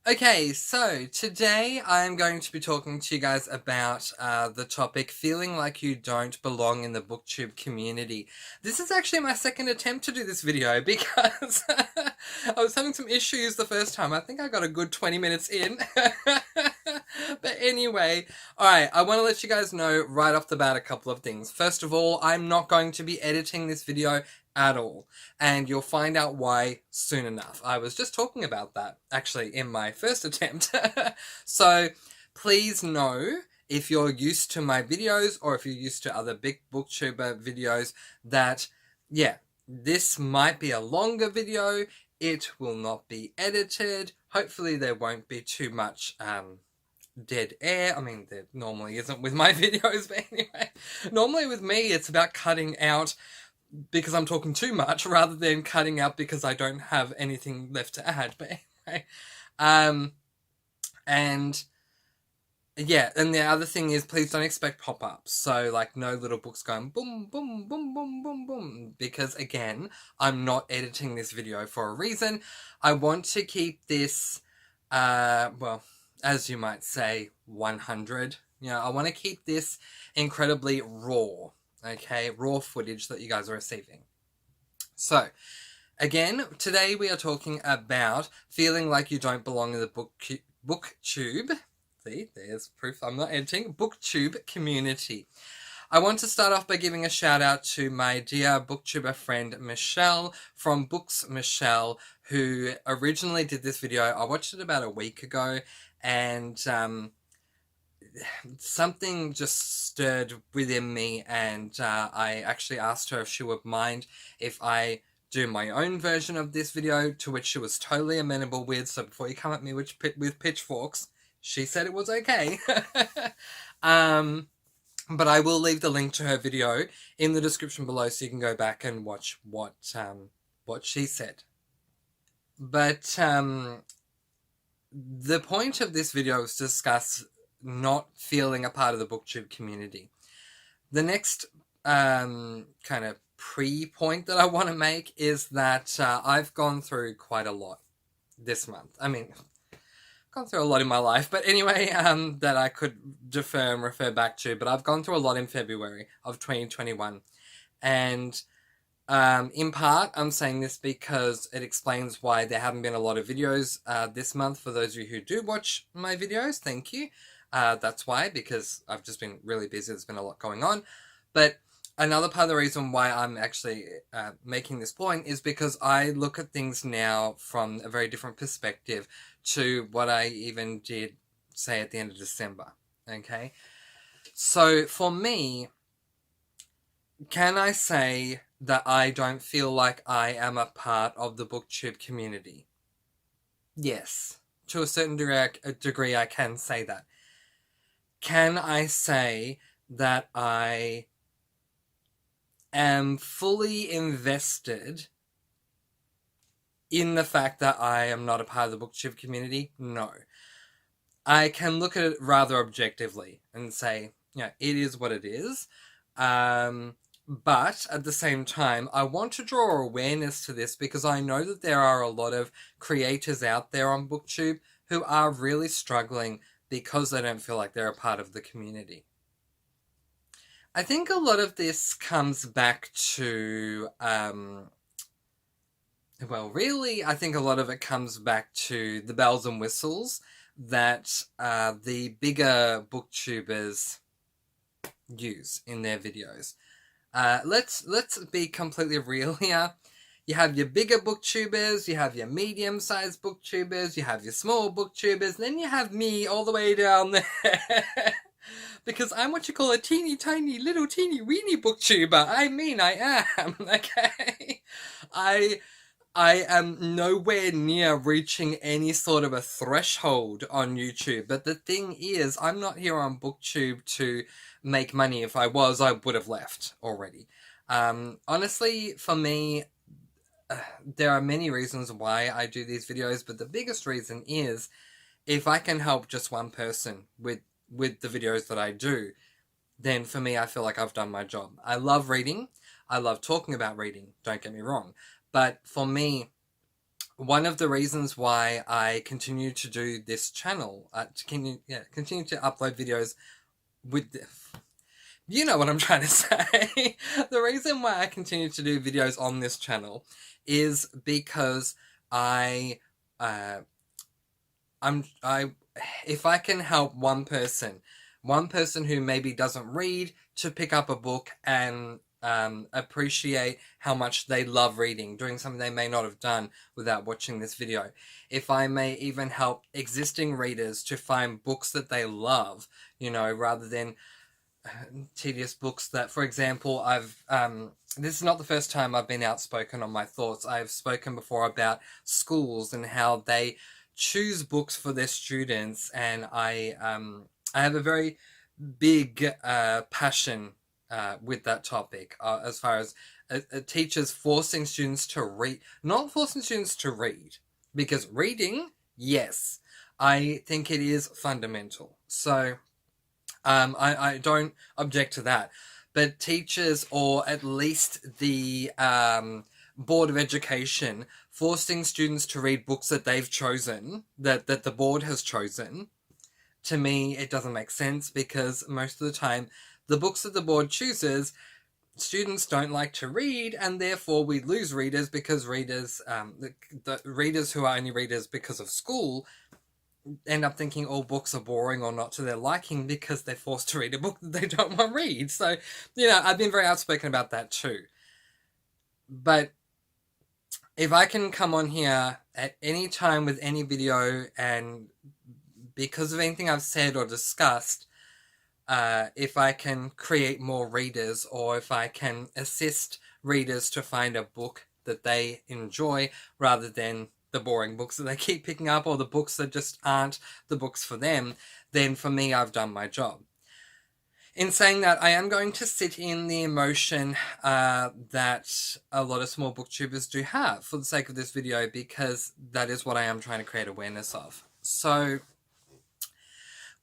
Okay, so today I'm going to be talking to you guys about the topic feeling like you don't belong in the Booktube community. This is actually my second attempt to do this video because I was having some issues the first time. I think I got a good 20 minutes in. But anyway, alright, I want to let you guys know right off the bat a couple of things. First of all, I'm not going to be editing this video at all, and you'll find out why soon enough. I was just talking about that actually in my first attempt. So please know, if you're used to my videos or if you're used to other big booktuber videos, that yeah, this might be a longer video. It will not be edited. Hopefully there won't be too much dead air. I mean, there normally isn't with my videos, but anyway, normally with me it's about cutting out because I'm talking too much rather than cutting out because I don't have anything left to add. But anyway, and yeah, and the other thing is, please don't expect pop-ups. So like no little books going boom, boom, boom, boom, boom, boom, because again, I'm not editing this video for a reason. I want to keep this, well, as you might say, 100. You know, I want to keep this incredibly raw. Okay, raw footage that you guys are receiving. So, again, today we are talking about feeling like you don't belong in the booktube. See, there's proof I'm not editing. Booktube community. I want to start off by giving a shout out to my dear booktuber friend Michelle from Books Michelle, who originally did this video. I watched it about a week ago, and something just stirred within me, and I actually asked her if she would mind if I do my own version of this video, to which she was totally amenable with. So before you come at me with pitchforks, she said it was okay. But I will leave the link to her video in the description below so you can go back and watch what she said. But the point of this video is to discuss not feeling a part of the booktube community. The next kind of pre-point that I want to make is that I've gone through quite a lot this month. I mean, I've gone through a lot in my life, but anyway, that I could defer and refer back to, but I've gone through a lot in February of 2021. And in part, I'm saying this because it explains why there haven't been a lot of videos this month. For those of you who do watch my videos, thank you. That's why, because I've just been really busy. There's been a lot going on. But another part of the reason why I'm actually making this point is because I look at things now from a very different perspective to what I even did, say, at the end of December. Okay? So for me, can I say that I don't feel like I am a part of the booktube community? Yes. To a certain degree, I can say that. Can I say that I am fully invested in the fact that I am not a part of the booktube community? No. I can look at it rather objectively and say, you know, it is what it is. But at the same time, I want to draw awareness to this because I know that there are a lot of creators out there on booktube who are really struggling because they don't feel like they're a part of the community. I think a lot of this comes back to, well, really, I think a lot of it comes back to the bells and whistles that the bigger booktubers use in their videos. Let's be completely real here. You have your bigger booktubers, you have your medium-sized booktubers, you have your small booktubers, and then you have me all the way down there. Because I'm what you call a teeny tiny little teeny weeny booktuber. I mean, I am, okay? I am nowhere near reaching any sort of a threshold on YouTube. But the thing is, I'm not here on booktube to make money. If I was, I would have left already. Honestly, for me, there are many reasons why I do these videos, but the biggest reason is if I can help just one person with the videos that I do, then for me, I feel like I've done my job. I love reading. I love talking about reading, don't get me wrong. But for me, one of the reasons why I continue to do this channel, continue to upload videos with the, you know what I'm trying to say. The reason why I continue to do videos on this channel is because I if I can help one person who maybe doesn't read, to pick up a book and appreciate how much they love reading, doing something they may not have done without watching this video. If I may even help existing readers to find books that they love, you know, rather than tedious books that, for example, this is not the first time I've been outspoken on my thoughts. I've spoken before about schools and how they choose books for their students, and I have a very big passion with that topic, as far as teachers forcing students to read, not forcing students to read, because reading, yes, I think it is fundamental. So I don't object to that. But teachers, or at least the Board of Education, forcing students to read books that they've chosen, that the board has chosen, to me, it doesn't make sense, because most of the time, the books that the board chooses, students don't like to read, and therefore we lose readers, because readers, the readers who are only readers because of school, end up thinking all books are boring or not to their liking, because they're forced to read a book that they don't want to read. So, you know, I've been very outspoken about that too. But if I can come on here at any time with any video, and because of anything I've said or discussed, if I can create more readers, or if I can assist readers to find a book that they enjoy, rather than the boring books that they keep picking up, or the books that just aren't the books for them, then for me, I've done my job. In saying that, I am going to sit in the emotion that a lot of small booktubers do have, for the sake of this video, because that is what I am trying to create awareness of. So,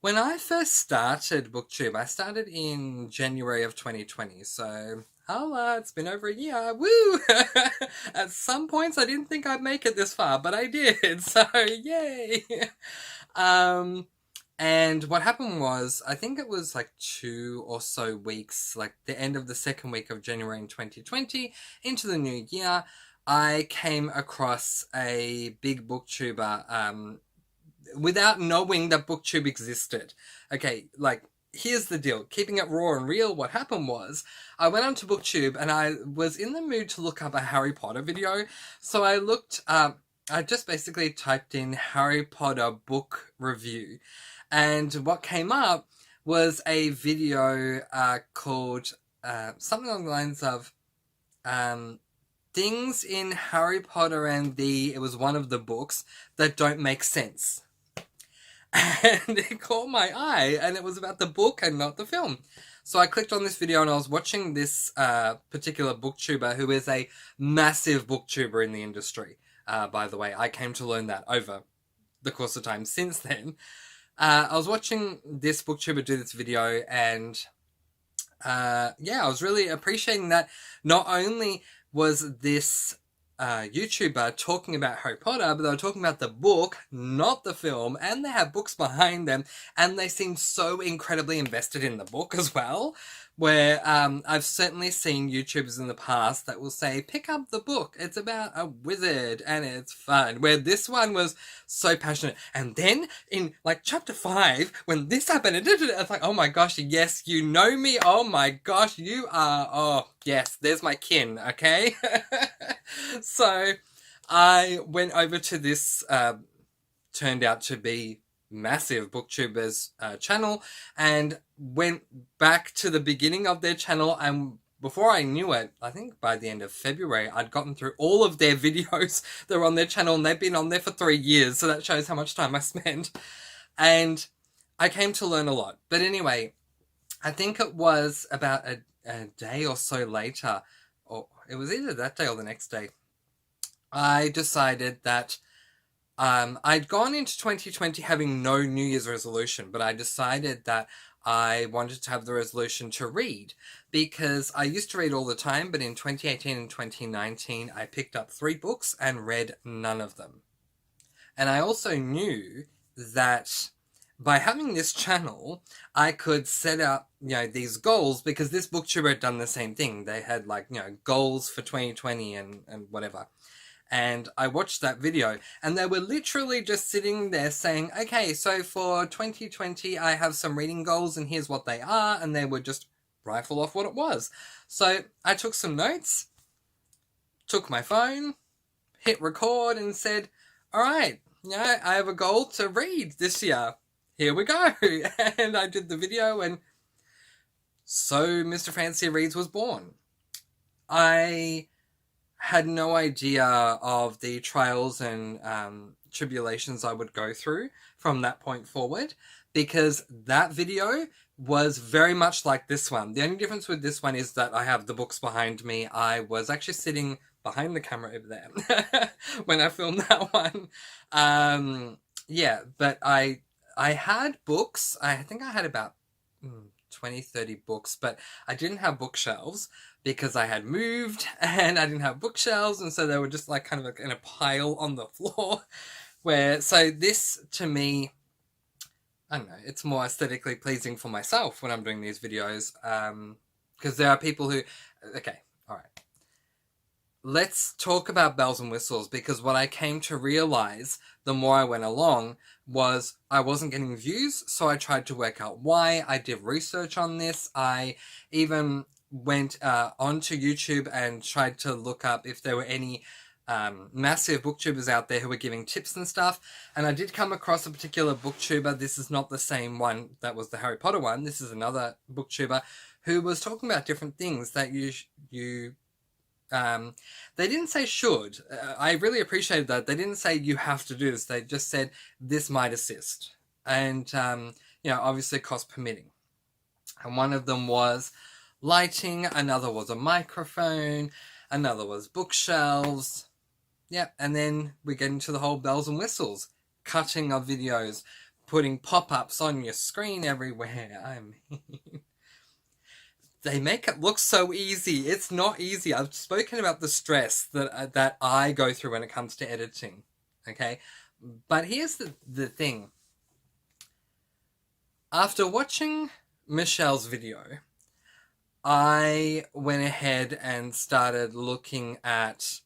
when I first started Booktube, I started in January of 2020, so holla, it's been over a year, woo! At some points I didn't think I'd make it this far, but I did, so yay! And what happened was, I think it was like 2 or so weeks, like the end of the second week of January in 2020, into the new year, I came across a big booktuber, without knowing that Booktube existed. Okay, like, here's the deal. Keeping it raw and real, what happened was, I went onto Booktube and I was in the mood to look up a Harry Potter video. So I looked up, I just basically typed in Harry Potter book review. And what came up was a video called something along the lines of things in Harry Potter and it was one of the books that don't make sense. And it caught my eye, and it was about the book and not the film. So I clicked on this video, and I was watching this particular booktuber, who is a massive booktuber in the industry. By the way, I came to learn that over the course of time since then. I was watching this booktuber do this video, and yeah, I was really appreciating that not only was this YouTuber talking about Harry Potter, but they were talking about the book, not the film, and they have books behind them, and they seem so incredibly invested in the book as well, where I've certainly seen YouTubers in the past that will say, pick up the book, it's about a wizard, and it's fun, where this one was so passionate, and then in, like, chapter 5, when this happened, it's like, oh my gosh, yes, you know me, oh my gosh, you are, oh, yes, there's my kin, okay? So, I went over to this, turned out to be massive booktuber's channel, and went back to the beginning of their channel, and before I knew it, I think by the end of February, I'd gotten through all of their videos that were on their channel, and they've been on there for 3 years, so that shows how much time I spent. And I came to learn a lot. But anyway, I think it was about a day or so later, or it was either that day or the next day, I decided that I'd gone into 2020 having no New Year's resolution, but I decided that I wanted to have the resolution to read, because I used to read all the time, but in 2018 and 2019 I picked up 3 books and read none of them. And I also knew that by having this channel, I could set up, these goals, because this booktuber had done the same thing. They had goals for 2020 and whatever. And I watched that video, and they were literally just sitting there saying, okay, so for 2020, I have some reading goals, and here's what they are, and they would just rifle off what it was. So I took some notes, took my phone, hit record, and said, all right, I have a goal to read this year. Here we go. And I did the video, and so Mr. Francy Reads was born. I had no idea of the trials and tribulations I would go through from that point forward, because that video was very much like this one. The only difference with this one is that I have the books behind me. I was actually sitting behind the camera over there when I filmed that one. But I had books. I think I had about 20, 30 books, but I didn't have bookshelves because I had moved and I didn't have bookshelves, and so they were just kind of in a pile on the floor. So this, to me, I don't know, it's more aesthetically pleasing for myself when I'm doing these videos, because there are people who, okay, all right. Let's talk about bells and whistles, because what I came to realize the more I went along was I wasn't getting views, so I tried to work out why. I did research on this. I even went onto YouTube and tried to look up if there were any massive booktubers out there who were giving tips and stuff, and I did come across a particular booktuber. This is not the same one that was the Harry Potter one. This is another booktuber who was talking about different things that they didn't say should. I really appreciated that. They didn't say you have to do this. They just said this might assist. And, obviously cost permitting. And one of them was lighting. Another was a microphone. Another was bookshelves. Yep. And then we get into the whole bells and whistles. Cutting of videos. Putting pop-ups on your screen everywhere. I mean... They make it look so easy. It's not easy. I've spoken about the stress that I go through when it comes to editing, okay? But here's the thing. After watching Michelle's video, I went ahead and started looking at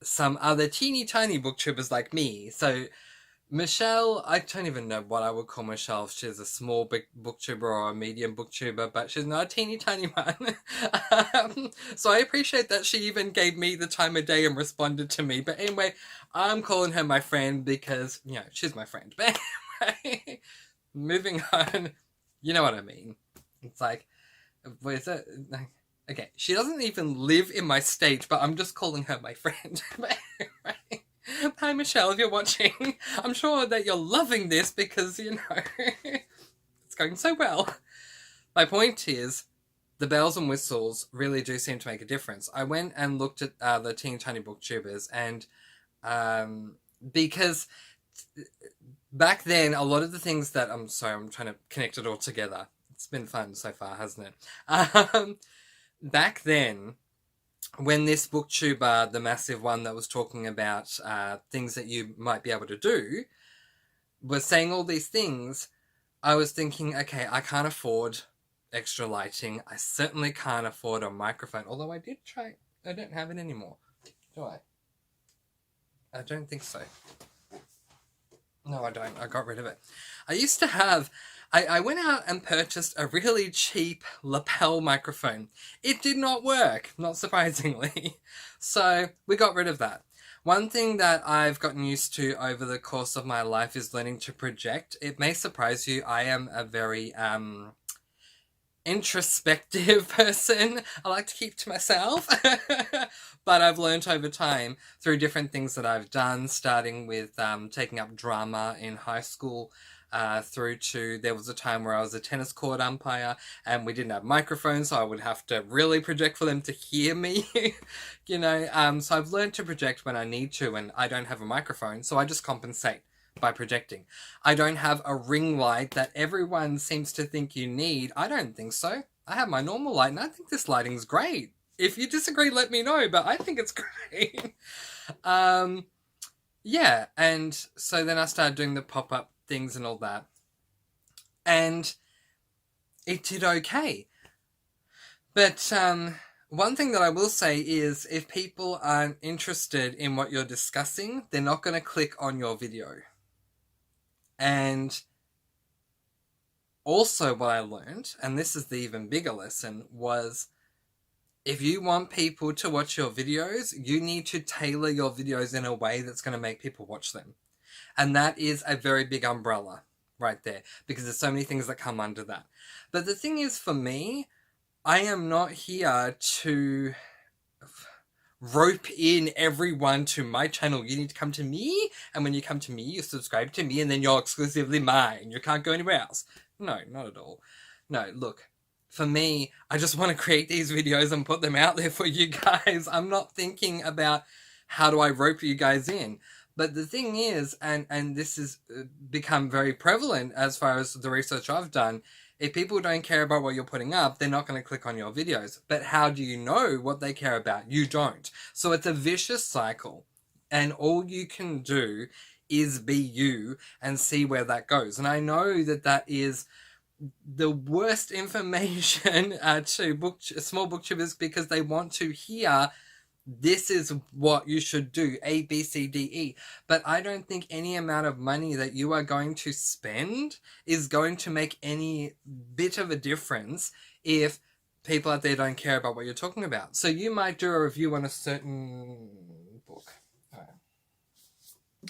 some other teeny tiny booktubers like me. So Michelle, I don't even know what I would call Michelle. She's a small booktuber or a medium booktuber, but she's not a teeny tiny one. So I appreciate that she even gave me the time of day and responded to me. But anyway, I'm calling her my friend because, she's my friend. But anyway, moving on, you know what I mean. It's like, what is it? Okay, she doesn't even live in my state, but I'm just calling her my friend. But anyway. Hi Michelle, if you're watching, I'm sure that you're loving this because, it's going so well. My point is, the bells and whistles really do seem to make a difference. I went and looked at the teeny tiny booktubers, and because back then, a lot of the things that, I'm trying to connect it all together. It's been fun so far, hasn't it? Back then, when this booktuber, the massive one that was talking about things that you might be able to do, was saying all these things, I was thinking, okay, I can't afford extra lighting. I certainly can't afford a microphone, although I did try. I don't have it anymore. Do I? I don't think so. No, I don't. I got rid of it. I used to have... I went out and purchased a really cheap lapel microphone. It did not work, not surprisingly. So we got rid of that. One thing that I've gotten used to over the course of my life is learning to project. It may surprise you, I am a very introspective person. I like to keep to myself. But I've learned over time through different things that I've done, starting with taking up drama in high school, through to, there was a time where I was a tennis court umpire and we didn't have microphones, so I would have to really project for them to hear me, so I've learned to project when I need to and I don't have a microphone, so I just compensate by projecting. I don't have a ring light that everyone seems to think you need. I don't think so. I have my normal light, and I think this lighting's great. If you disagree, let me know, but I think it's great. Yeah, and so then I started doing the pop-up things and all that. And it did okay. But one thing that I will say is if people aren't interested in what you're discussing, they're not going to click on your video. And also what I learned, and this is the even bigger lesson, was if you want people to watch your videos, you need to tailor your videos in a way that's going to make people watch them. And that is a very big umbrella right there, because there's so many things that come under that. But the thing is, for me, I am not here to rope in everyone to my channel. You need to come to me, and when you come to me, you subscribe to me, and then you're exclusively mine. You can't go anywhere else. No, not at all. No, look, for me, I just want to create these videos and put them out there for you guys. I'm not thinking about how do I rope you guys in. But the thing is, and this has become very prevalent as far as the research I've done, if people don't care about what you're putting up, they're not going to click on your videos. But how do you know what they care about? You don't. So it's a vicious cycle. And all you can do is be you and see where that goes. And I know that that is the worst information to small booktubers, because they want to hear this is what you should do, A, B, C, D, E. But I don't think any amount of money that you are going to spend is going to make any bit of a difference if people out there don't care about what you're talking about. So you might do a review on a certain book. All right.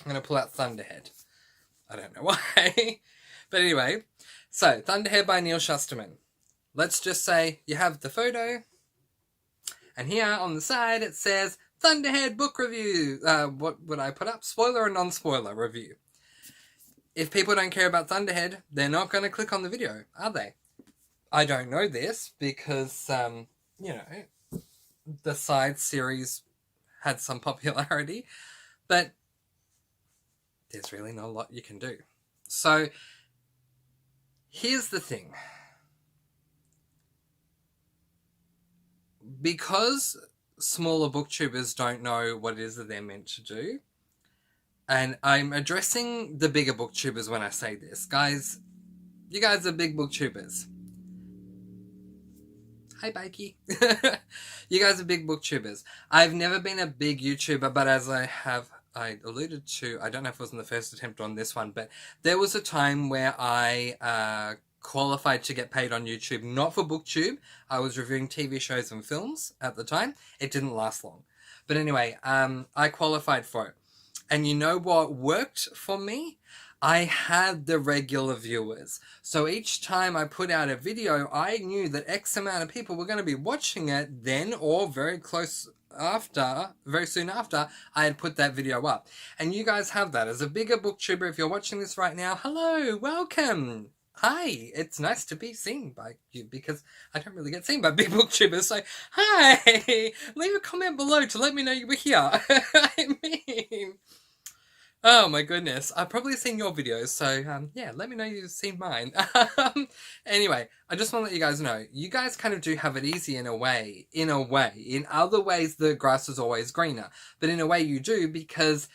I'm going to pull out Thunderhead. I don't know why. But anyway, so Thunderhead by Neil Shusterman. Let's just say you have the photo. And here on the side it says Thunderhead book review. What would I put up? Spoiler or non-spoiler review. If people don't care about Thunderhead, they're not going to click on the video, are they? I don't know this because, you know, the side series had some popularity. But there's really not a lot you can do. So here's the thing. Because smaller booktubers don't know what it is that they're meant to do, and I'm addressing the bigger booktubers when I say this. Guys, you guys are big booktubers. Hi, Bikey. You guys are big booktubers. I've never been a big YouTuber, but as I alluded to, I don't know if it was in the first attempt on this one, but there was a time where I qualified to get paid on YouTube, not for Booktube. I was reviewing TV shows and films at the time. It didn't last long. But anyway, I qualified for it. And you know what worked for me? I had the regular viewers. So each time I put out a video, I knew that X amount of people were going to be watching it then, or very soon after I had put that video up. And you guys have that. As a bigger booktuber, if you're watching this right now, hello, welcome. Hi, it's nice to be seen by you, because I don't really get seen by big booktubers. So, hi, leave a comment below to let me know you were here. I mean, oh my goodness, I've probably seen your videos, so yeah, let me know you've seen mine. Anyway, I just want to let you guys know, you guys kind of do have it easy in a way. In other ways, the grass is always greener, but in a way you do, because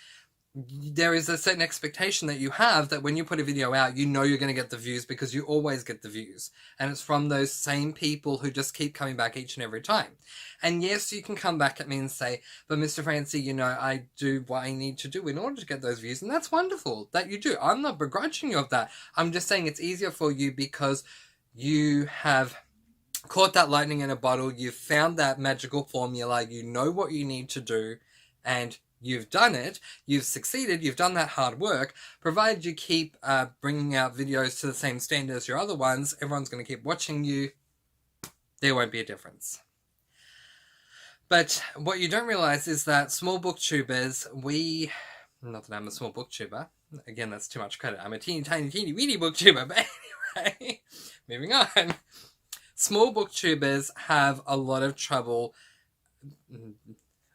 there is a certain expectation that you have that when you put a video out, you know you're going to get the views, because you always get the views. And it's from those same people who just keep coming back each and every time. And yes, you can come back at me and say, but Mr. Francy, you know, I do what I need to do in order to get those views. And that's wonderful that you do. I'm not begrudging you of that. I'm just saying it's easier for you because you have caught that lightning in a bottle. You've found that magical formula. You know what you need to do, and you've done it, you've succeeded, you've done that hard work. Provided you keep bringing out videos to the same standard as your other ones, everyone's going to keep watching you. There won't be a difference. But what you don't realize is that small booktubers, not that I'm a small booktuber, again, that's too much credit. I'm a teeny weeny booktuber, but anyway, moving on. Small booktubers have a lot of trouble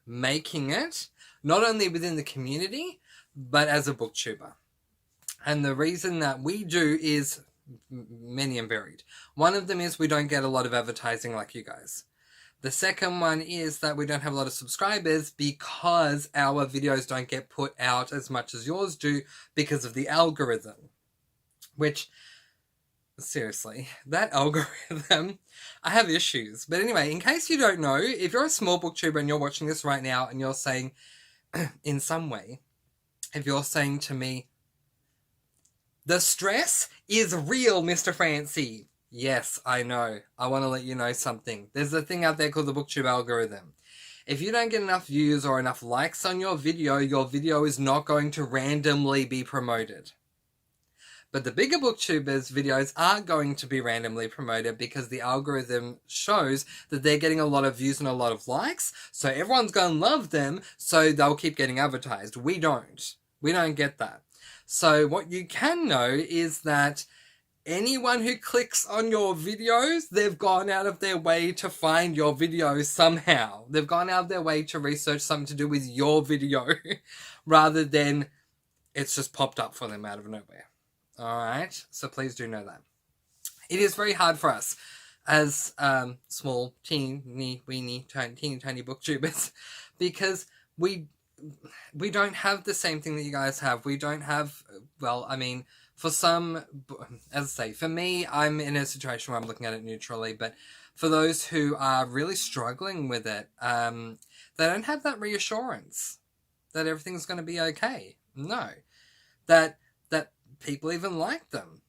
making it, not only within the community, but as a booktuber. And the reason that we do is many and varied. One of them is we don't get a lot of advertising like you guys. The second one is that we don't have a lot of subscribers because our videos don't get put out as much as yours do because of the algorithm. Which, seriously, that algorithm, I have issues. But anyway, in case you don't know, if you're a small booktuber and you're watching this right now and you're saying, in some way, if you're saying to me, the stress is real, Mr. Francy. Yes, I know. I want to let you know something. There's a thing out there called the Booktube algorithm. If you don't get enough views or enough likes on your video is not going to randomly be promoted. But the bigger booktubers' videos are going to be randomly promoted because the algorithm shows that they're getting a lot of views and a lot of likes, so everyone's going to love them, so they'll keep getting advertised. We don't. We don't get that. So what you can know is that anyone who clicks on your videos, they've gone out of their way to find your video somehow. They've gone out of their way to research something to do with your video rather than it's just popped up for them out of nowhere. Alright, so please do know that. It is very hard for us as small, teeny tiny booktubers because we don't have the same thing that you guys have. We don't have, well, I mean, for some, as I say, for me, I'm in a situation where I'm looking at it neutrally, but for those who are really struggling with it, they don't have that reassurance that everything's going to be okay. No. That people even like them.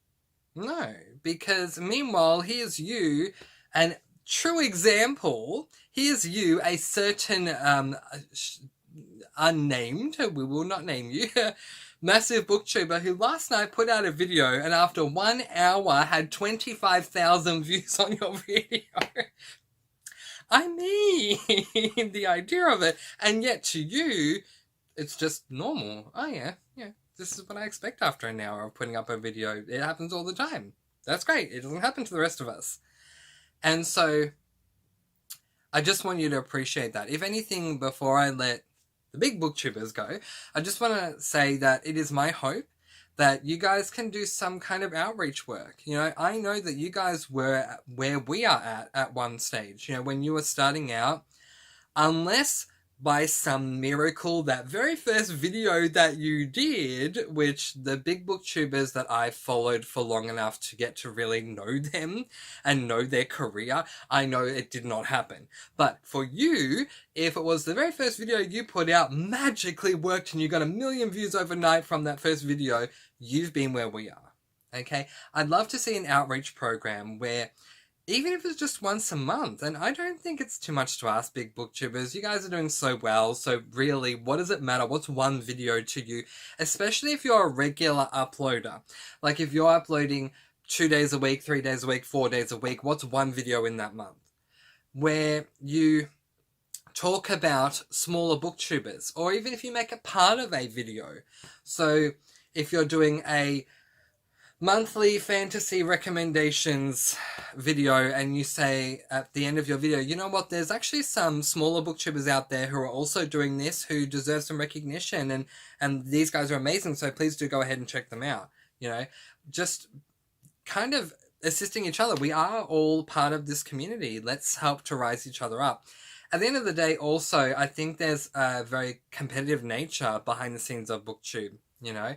No. Because meanwhile, here's you, and true example, here's you, a certain, unnamed, we will not name you, massive booktuber who last night put out a video and after 1 hour had 25,000 views on your video. I mean, the idea of it, and yet to you, it's just normal. Oh yeah, this is what I expect after an hour of putting up a video. It happens all the time. That's great. It doesn't happen to the rest of us. And so, I just want you to appreciate that. If anything, before I let the big booktubers go, I just want to say that it is my hope that you guys can do some kind of outreach work. You know, I know that you guys were where we are at one stage. You know, when you were starting out, unless by some miracle, that very first video that you did, which the big booktubers that I followed for long enough to get to really know them and know their career, I know it did not happen. But for you, if it was the very first video you put out magically worked and you got 1 million views overnight from that first video, you've been where we are. Okay? I'd love to see an outreach program where even if it's just once a month, and I don't think it's too much to ask, big booktubers. You guys are doing so well, so really, what does it matter? What's one video to you? Especially if you're a regular uploader. Like if you're uploading 2 days a week, 3 days a week, 4 days a week, what's one video in that month? Where you talk about smaller booktubers, or even if you make it part of a video. So if you're doing a monthly fantasy recommendations video and you say at the end of your video, you know what, there's actually some smaller booktubers out there who are also doing this, who deserve some recognition, and these guys are amazing, so please do go ahead and check them out. You know, just kind of assisting each other. We are all part of this community. Let's help to rise each other up. At the end of the day, also, I think there's a very competitive nature behind the scenes of Booktube, you know?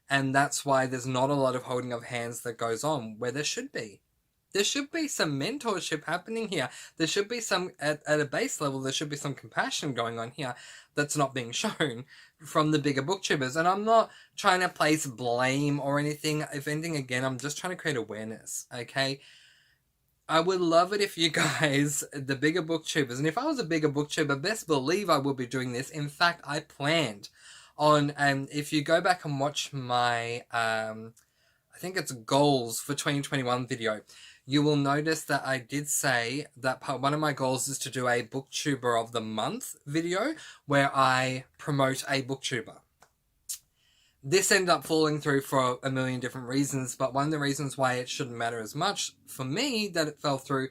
And that's why there's not a lot of holding of hands that goes on, where there should be. There should be some mentorship happening here. There should be some, at a base level, there should be some compassion going on here that's not being shown from the bigger booktubers. And I'm not trying to place blame or anything. If anything, again, I'm just trying to create awareness, okay? I would love it if you guys, the bigger booktubers, and if I was a bigger booktuber, best believe I would be doing this. In fact, I planned on, if you go back and watch my, I think it's goals for 2021 video, you will notice that I did say that one of my goals is to do a booktuber of the month video where I promote a booktuber. This ended up falling through for a million different reasons, but one of the reasons why it shouldn't matter as much for me that it fell through,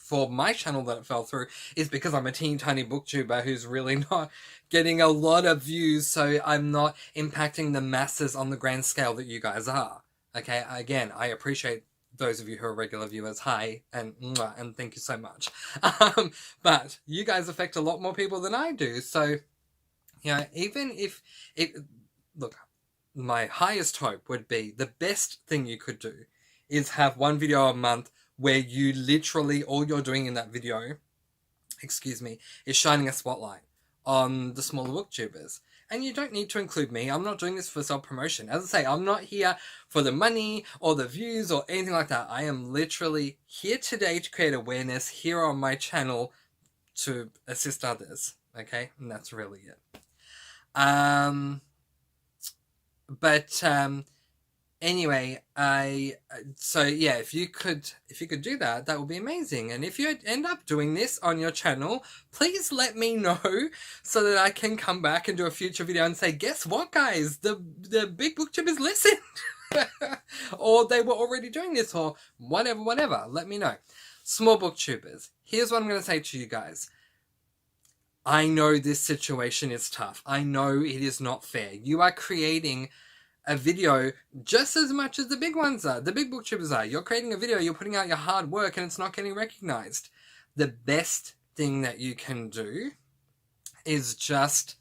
for my channel that it fell through is because I'm a teeny tiny booktuber who's really not getting a lot of views, so I'm not impacting the masses on the grand scale that you guys are. Okay, again, I appreciate those of you who are regular viewers. Hi, and mwah, and thank you so much. But you guys affect a lot more people than I do, so, you know, even if it... Look, my highest hope would be, the best thing you could do is have one video a month where you literally, all you're doing in that video, excuse me, is shining a spotlight on the smaller booktubers. And you don't need to include me. I'm not doing this for self-promotion. As I say, I'm not here for the money or the views or anything like that. I am literally here today to create awareness here on my channel to assist others. Okay? And that's really it. Anyway, so yeah, if you could do that, that would be amazing. And if you end up doing this on your channel, please let me know so that I can come back and do a future video and say, guess what, guys, the big booktubers listened. Or they were already doing this, or whatever, let me know. Small booktubers, here's what I'm going to say to you guys. I know this situation is tough. I know it is not fair. You are creating a video just as much as the big ones are, the big booktubers are. You're creating a video, you're putting out your hard work, and it's not getting recognized. The best thing that you can do is just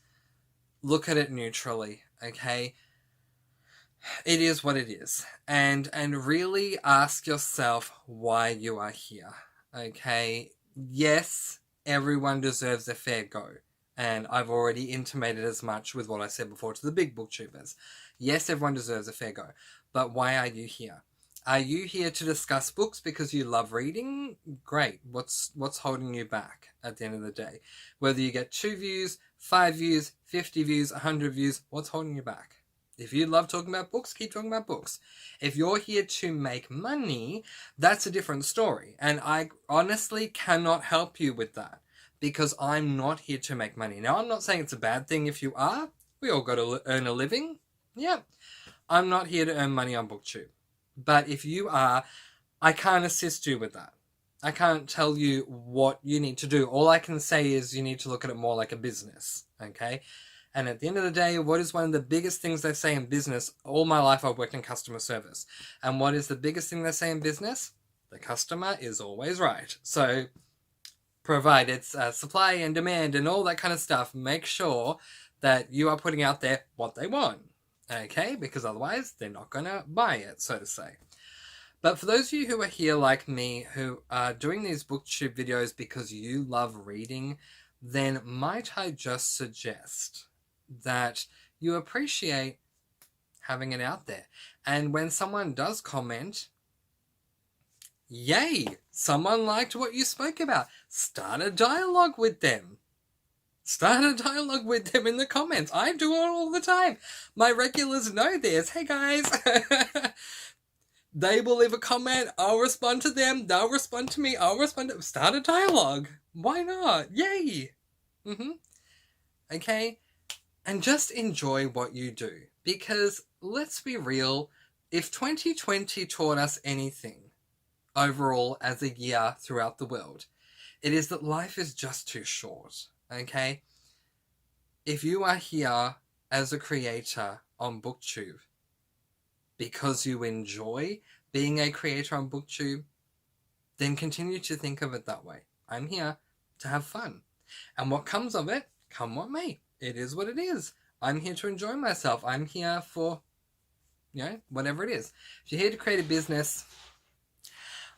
look at it neutrally, okay? It is what it is. And really ask yourself why you are here, okay? Yes, everyone deserves a fair go. And I've already intimated as much with what I said before to the big booktubers. Yes, everyone deserves a fair go. But why are you here? Are you here to discuss books because you love reading? Great. What's holding you back at the end of the day? Whether you get 2 views, 5 views, 50 views, 100 views, what's holding you back? If you love talking about books, keep talking about books. If you're here to make money, that's a different story. And I honestly cannot help you with that, because I'm not here to make money. Now, I'm not saying it's a bad thing if you are. We all got to earn a living. Yeah. I'm not here to earn money on Booktube. But if you are, I can't assist you with that. I can't tell you what you need to do. All I can say is you need to look at it more like a business, okay? And at the end of the day, what is one of the biggest things they say in business? All my life I've worked in customer service. And what is the biggest thing they say in business? The customer is always right. So provide its supply and demand and all that kind of stuff. Make sure that you are putting out there what they want, okay? Because otherwise they're not going to buy it, so to say. But for those of you who are here like me, who are doing these booktube videos because you love reading, then might I just suggest that you appreciate having it out there. And when someone does comment, yay, someone liked what you spoke about. Start a dialogue with them. Start a dialogue with them in the comments. I do it all the time. My regulars know this. Hey guys. They will leave a comment. I'll respond to them. They'll respond to me. I'll respond to them. Start a dialogue. Why not? Yay. Okay. And just enjoy what you do. Because let's be real. If 2020 taught us anything overall as a year throughout the world, it is that life is just too short. Okay? If you are here as a creator on Booktube because you enjoy being a creator on Booktube, then continue to think of it that way. I'm here to have fun. And what comes of it, come what may. It is what it is. I'm here to enjoy myself. I'm here for, whatever it is. If you're here to create a business,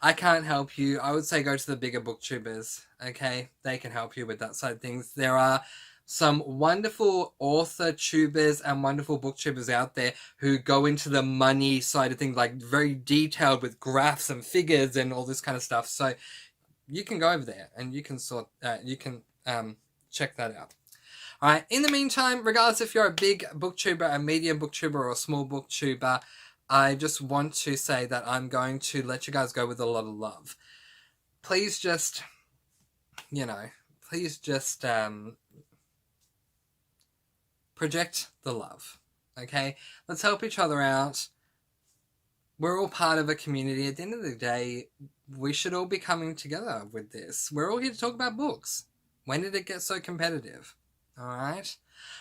I can't help you. I would say go to the bigger booktubers, okay? They can help you with that side of things. There are some wonderful author tubers and wonderful booktubers out there who go into the money side of things, like very detailed with graphs and figures and all this kind of stuff. So you can go over there and you can check that out. All right. In the meantime, regardless if you're a big booktuber, a medium booktuber, or a small booktuber, I just want to say that I'm going to let you guys go with a lot of love. Please just, project the love, okay? Let's help each other out. We're all part of a community. At the end of the day, we should all be coming together with this. We're all here to talk about books. When did it get so competitive? Alright?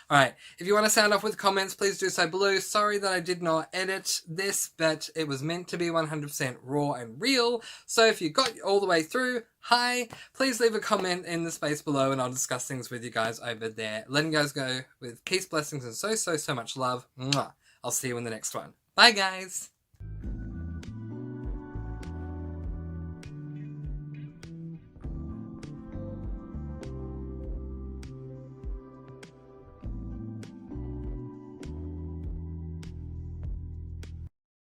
Alright, if you want to sound off with comments, please do so below. Sorry that I did not edit this, but it was meant to be 100% raw and real. So if you got all the way through, hi, please leave a comment in the space below and I'll discuss things with you guys over there. Letting you guys go with peace, blessings, and so much love. Mwah. I'll see you in the next one. Bye, guys!